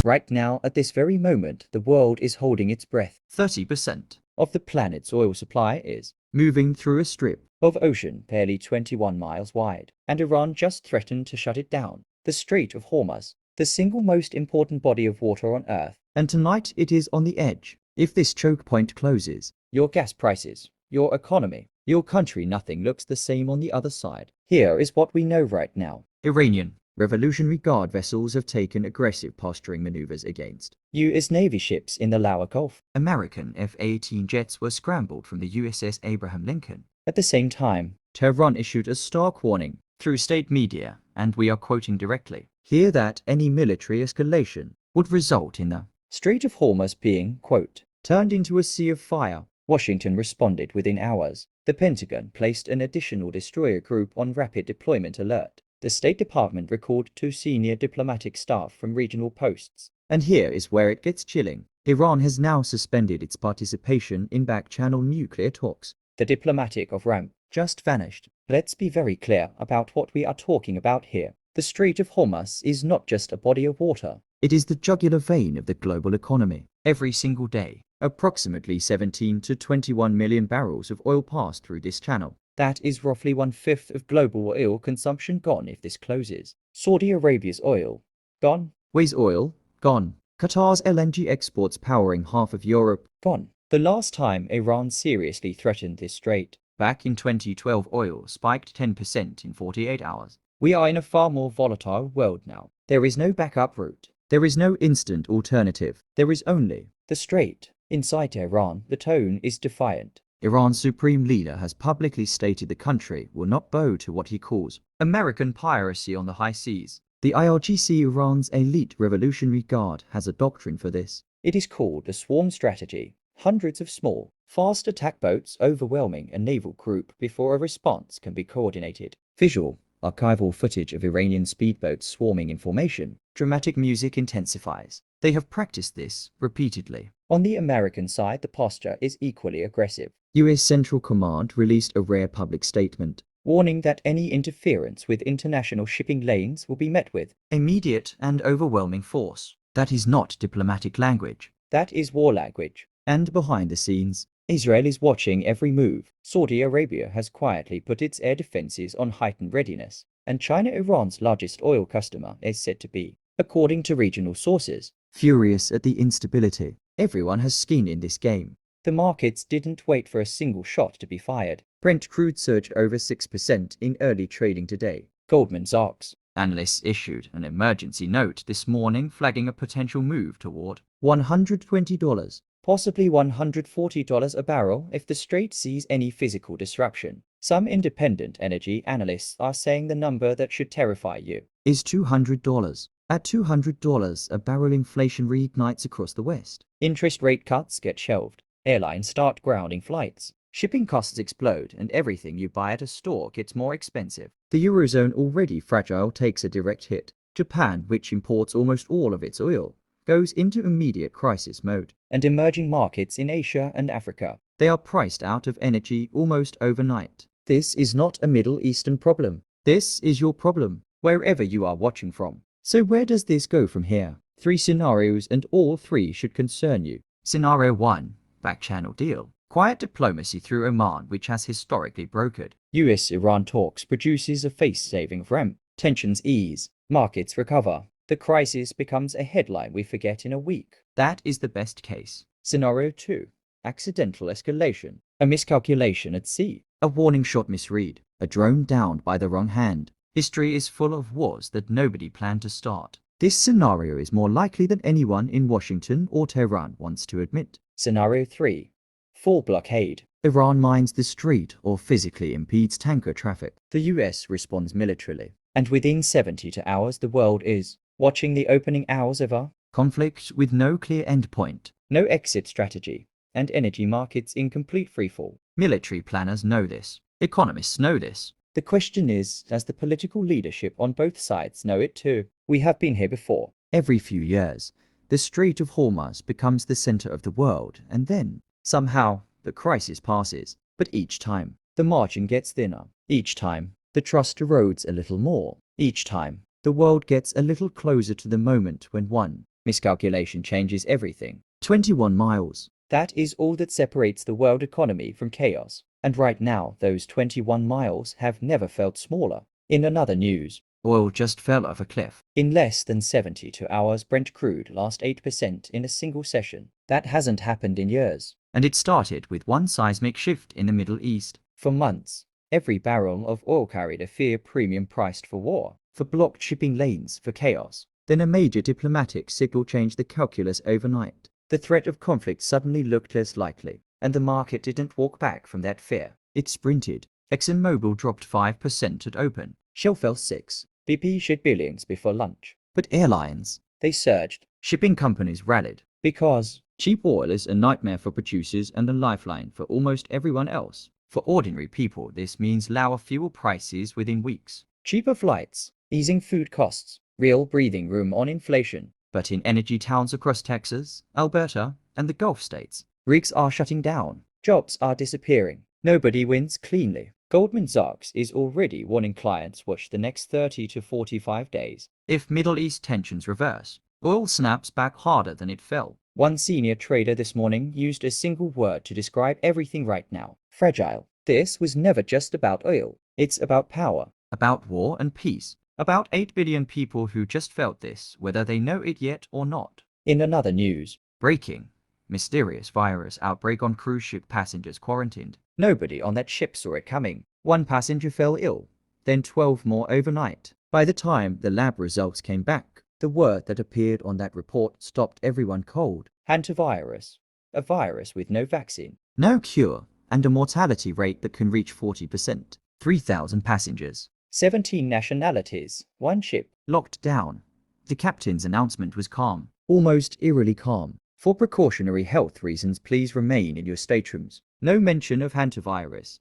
Right now, at this very moment, the world is holding its breath. 30% of the planet's oil supply is moving through a strip of ocean barely 21 miles wide, and Iran just threatened to shut it down. The Strait of Hormuz, the single most important body of water on Earth, and tonight it is on the edge. If this choke point closes, your gas prices, your economy, your country, nothing looks the same on the other side. Here is what we know right now. Iranian Revolutionary Guard vessels have taken aggressive posturing maneuvers against U.S. Navy ships in the Lower Gulf. American F-18 jets were scrambled from the USS Abraham Lincoln. At the same time, Tehran issued a stark warning through state media, and we are quoting directly here, that any military escalation would result in the Strait of Hormuz being, quote, turned into a sea of fire. Washington responded within hours. The Pentagon placed an additional destroyer group on rapid deployment alert. The State Department recalled 2 senior diplomatic staff from regional posts. And here is where it gets chilling. Iran has now suspended its participation in back-channel nuclear talks. The diplomatic off-ramp just vanished. Let's be very clear about what we are talking about here. The Strait of Hormuz is not just a body of water. It is the jugular vein of the global economy. Every single day, approximately 17 to 21 million barrels of oil pass through this channel. That is roughly 1/5 of global oil consumption gone if this closes. Saudi Arabia's oil, gone. Ways oil, gone. Qatar's LNG exports powering half of Europe, gone. The last time Iran seriously threatened this strait, back in 2012, oil spiked 10% in 48 hours. We are in a far more volatile world now. There is no backup route. There is no instant alternative. There is only the strait. Inside Tehran, the tone is defiant. Iran's supreme leader has publicly stated the country will not bow to what he calls American piracy on the high seas. The IRGC, Iran's elite revolutionary guard, has a doctrine for this. It is called the swarm strategy. Hundreds of small, fast attack boats overwhelming a naval group before a response can be coordinated. Visual, archival footage of Iranian speedboats swarming in formation. Dramatic music intensifies. They have practiced this repeatedly. On the American side, the posture is equally aggressive. U.S. Central Command released a rare public statement, warning that any interference with international shipping lanes will be met with immediate and overwhelming force. That is not diplomatic language. That is war language. And behind the scenes, Israel is watching every move. Saudi Arabia has quietly put its air defenses on heightened readiness. And China, Iran's largest oil customer, is said to be, according to regional sources, furious at the instability. Everyone has skin in this game. The markets didn't wait for a single shot to be fired. Brent crude surged over 6% in early trading today. Goldman Sachs analysts issued an emergency note this morning flagging a potential move toward $120, possibly $140 a barrel if the strait sees any physical disruption. Some independent energy analysts are saying the number that should terrify you is $200. At $200 a barrel, inflation reignites across the West. Interest rate cuts get shelved. Airlines start grounding flights. Shipping costs explode, and everything you buy at a store gets more expensive. The Eurozone, already fragile, takes a direct hit. Japan, which imports almost all of its oil, goes into immediate crisis mode. And emerging markets in Asia and Africa, they are priced out of energy almost overnight. This is not a Middle Eastern problem. This is your problem, wherever you are watching from. So where does this go from here? 3 scenarios, and all 3 should concern you. Scenario 1. Back-channel deal. Quiet diplomacy through Oman, which has historically brokered US-Iran talks, produces a face-saving ramp. Tensions ease. Markets recover. The crisis becomes a headline we forget in a week. That is the best case. Scenario 2. Accidental escalation. A miscalculation at sea. A warning shot misread. A drone downed by the wrong hand. History is full of wars that nobody planned to start. This scenario is more likely than anyone in Washington or Tehran wants to admit. Scenario 3. Full blockade. Iran mines the strait or physically impedes tanker traffic. The US responds militarily. And within 72 hours the world is watching the opening hours of a conflict with no clear endpoint, no exit strategy, and energy markets in complete freefall. Military planners know this. Economists know this. The question is, does the political leadership on both sides know it too? We have been here before. Every few years, the Strait of Hormuz becomes the center of the world, and then, somehow, the crisis passes. But each time, the margin gets thinner. Each time, the trust erodes a little more. Each time, the world gets a little closer to the moment when one Miscalculation changes everything. 21 miles. That is all that separates the world economy from chaos. And right now, those 21 miles have never felt smaller. In another news, oil just fell off a cliff. In less than 72 hours, Brent crude lost 8% in a single session. That hasn't happened in years. And it started with one seismic shift in the Middle East. For months, every barrel of oil carried a fear premium priced for war, for blocked shipping lanes, for chaos. Then a major diplomatic signal changed the calculus overnight. The threat of conflict suddenly looked less likely, and the market didn't walk back from that fear. It sprinted. ExxonMobil dropped 5% at open. Shell fell 6%. BP shed billions before lunch. But airlines, they surged. Shipping companies rallied. Because cheap oil is a nightmare for producers and a lifeline for almost everyone else. For ordinary people, this means lower fuel prices within weeks. Cheaper flights, easing food costs, real breathing room on inflation. But in energy towns across Texas, Alberta, and the Gulf states, rigs are shutting down. Jobs are disappearing. Nobody wins cleanly. Goldman Sachs is already warning clients watch the next 30 to 45 days. If Middle East tensions reverse, oil snaps back harder than it fell. One senior trader this morning used a single word to describe everything right now: fragile. This was never just about oil. It's about power, about war and peace, about 8 billion people who just felt this, whether they know it yet or not. In another news, breaking. Mysterious virus outbreak on cruise ship, passengers quarantined. Nobody on that ship saw it coming. One passenger fell ill, then 12 more overnight. By the time the lab results came back, the word that appeared on that report stopped everyone cold. Hantavirus, a virus with no vaccine, no cure, and a mortality rate that can reach 40%. 3,000 passengers, 17 nationalities, one ship, locked down. The captain's announcement was calm, almost eerily calm. For precautionary health reasons, please remain in your staterooms. No mention of hantavirus.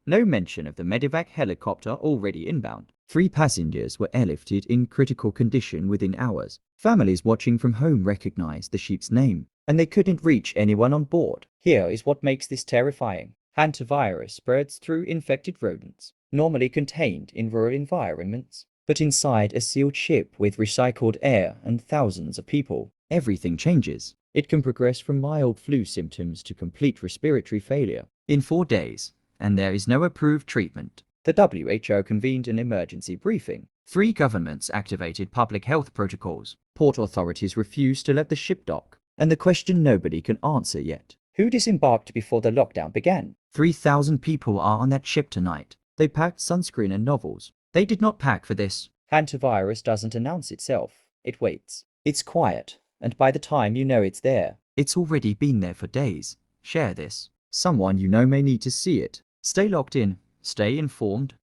No mention of the medevac helicopter already inbound. 3 passengers were airlifted in critical condition within hours. Families watching from home recognized the ship's name, and they couldn't reach anyone on board. Here is what makes this terrifying. Hantavirus spreads through infected rodents, normally contained in rural environments. But inside a sealed ship with recycled air and thousands of people, everything changes. It can progress from mild flu symptoms to complete respiratory failure in 4 days, and there is no approved treatment. The WHO convened an emergency briefing. 3 governments activated public health protocols. Port authorities refused to let the ship dock. And the question nobody can answer yet: who disembarked before the lockdown began? 3,000 people are on that ship tonight. They packed sunscreen and novels. They did not pack for this. Hantavirus doesn't announce itself. It waits. It's quiet. And by the time you know it's there, it's already been there for days. Share this. Someone you know may need to see it. Stay locked in. Stay informed.